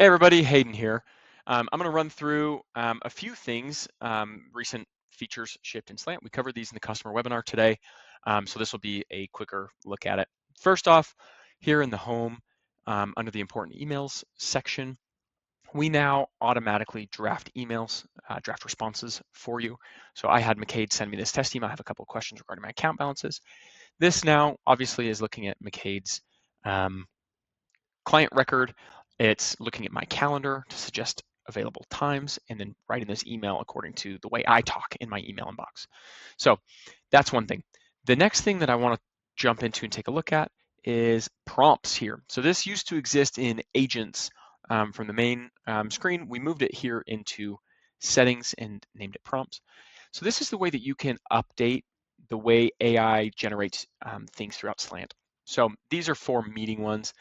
Hey everybody, Hayden here. I'm going to run through a few things, recent features shipped in Slant. We covered these in the customer webinar today, so this will be a quicker look at it. First off, here in the home, under the important emails section, we now automatically draft emails, draft responses for you. So I had McCade send me this test email. I have a couple of questions regarding my account balances. This now obviously is looking at McCade's client record. It's looking at my calendar to suggest available times and then writing this email according to the way I talk in my email inbox. So that's one thing. The next thing that I want to jump into and take a look at is prompts here. So this used to exist in agents from the main screen. We moved it here into settings and named it prompts. So this is the way that you can update the way AI generates things throughout Slant. So these are for meeting ones.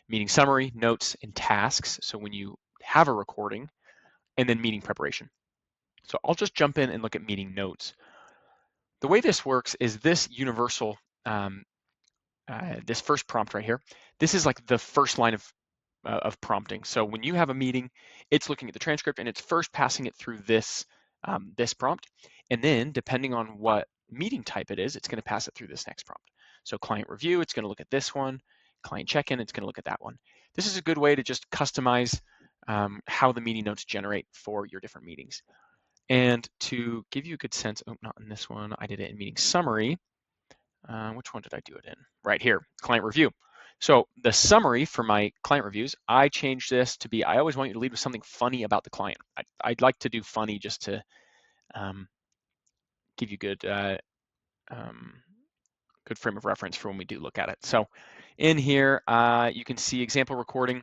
Meeting summary, notes, and tasks. So when you have a recording, and then meeting preparation. So I'll just jump in and look at meeting notes. The way this works is this universal, this first prompt right here, this is like the first line of prompting. So when you have a meeting, it's looking at the transcript and it's first passing it through this, this prompt. And then depending on what meeting type it is, it's going to pass it through this next prompt. So client review, it's going to look at this one. Client check-in, it's going to look at that one. This is a good way to just customize how the meeting notes generate for your different meetings. And to give you a good sense, oh, not in this one, I did it in meeting summary. Which one did I do it in? Right here, client review. So the summary for my client reviews, I changed this to be, I always want you to lead with something funny about the client. I'd like to do funny just to give you good good frame of reference for when we do look at it. So in here, you can see example recording,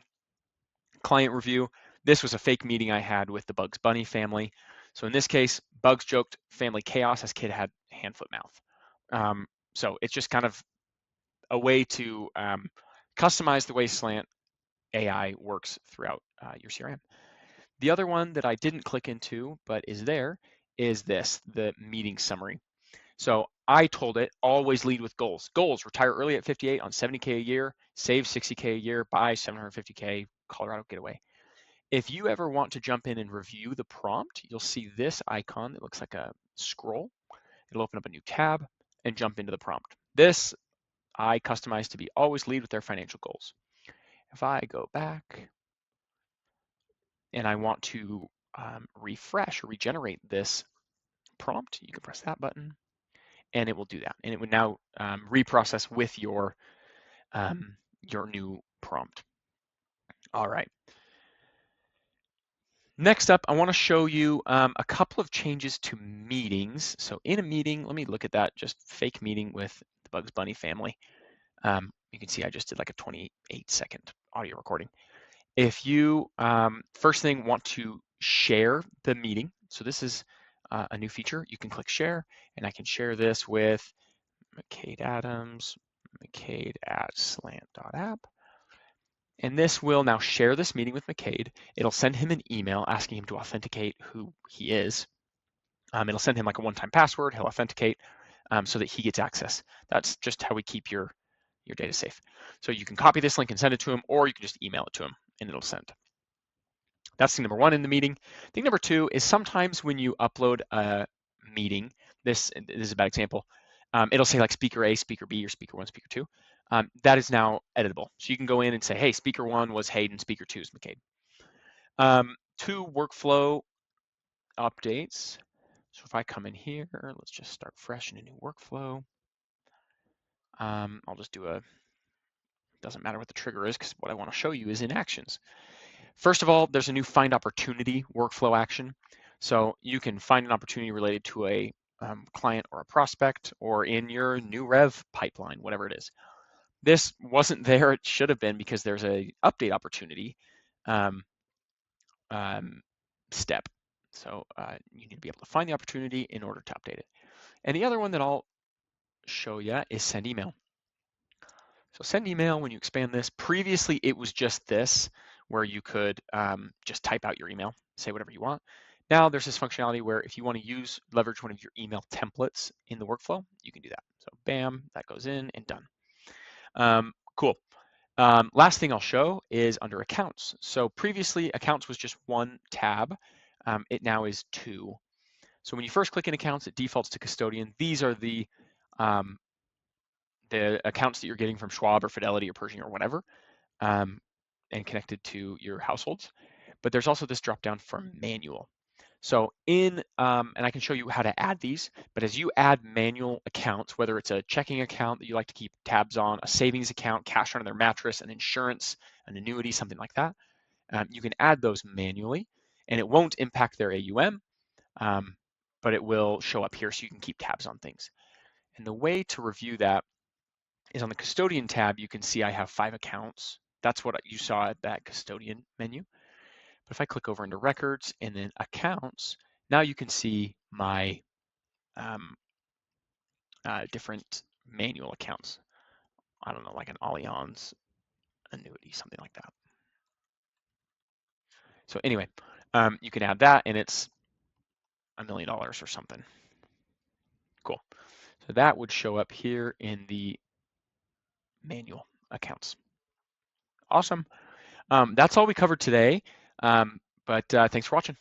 client review. This was a fake meeting I had with the Bugs Bunny family. So in this case, Bugs joked family chaos as kid had hand, foot, mouth. So it's just kind of a way to customize the way Slant AI works throughout your CRM. The other one that I didn't click into, but is there, is this, the meeting summary. So I told it, always lead with goals. Goals, retire early at 58 on 70K a year, save 60K a year, buy 750K Colorado getaway. If you ever want to jump in and review the prompt, you'll see this icon that looks like a scroll. It'll open up a new tab and jump into the prompt. This I customized to be always lead with their financial goals. If I go back and I want to refresh or regenerate this prompt, you can press that button and it will do that. And it would now reprocess with your new prompt. All right. Next up, I want to show you a couple of changes to meetings. So in a meeting, let me look at that, just fake meeting with the Bugs Bunny family. You can see I just did like a 28-second audio recording. If you, first thing, want to share the meeting, so this is a new feature, you can click share, and I can share this with McCade Adams, McCade at slant.app. And this will now share this meeting with McCade. It'll send him an email asking him to authenticate who he is. It'll send him like a one-time password. He'll authenticate so that he gets access. That's just how we keep your data safe. So you can copy this link and send it to him, or you can just email it to him and it'll send. That's thing number one in the meeting. Thing number two is sometimes when you upload a meeting, this is a bad example, it'll say like speaker A, speaker B, or speaker one, speaker two. That is now editable. So you can go in and say, hey, speaker one was Hayden, speaker two is McCade. Two workflow updates. So if I come in here, let's just start fresh in a new workflow. I'll just do doesn't matter what the trigger is because what I want to show you is in actions. First of all, there's a new find opportunity workflow action. So you can find an opportunity related to a client or a prospect or in your new rev pipeline, whatever it is. This wasn't there, it should have been because there's a update opportunity step. So you need to be able to find the opportunity in order to update it. And the other one that I'll show you is send email. So send email, when you expand this, previously it was just this, where you could just type out your email, say whatever you want. Now there's this functionality where if you want to leverage one of your email templates in the workflow, you can do that. So bam, that goes in and done. Cool. Last thing I'll show is under accounts. So previously accounts was just one tab. It now is two. So when you first click in accounts, it defaults to custodian. These are um, the accounts that you're getting from Schwab or Fidelity or Pershing or whatever, and connected to your households. But there's also this drop down for manual. So and I can show you how to add these, but as you add manual accounts, whether it's a checking account that you like to keep tabs on, a savings account, cash under their mattress, an insurance, an annuity, something like that, you can add those manually, and it won't impact their AUM, but it will show up here so you can keep tabs on things. And the way to review that is on the custodian tab. You can see I have 5 accounts. That's what you saw at that custodian menu. But if I click over into records and then accounts, now you can see my different manual accounts. I don't know, like an Allianz annuity, something like that. So anyway, you can add that and it's $1 million or something. Cool. So that would show up here in the manual accounts. Awesome. That's all we covered today, but thanks for watching.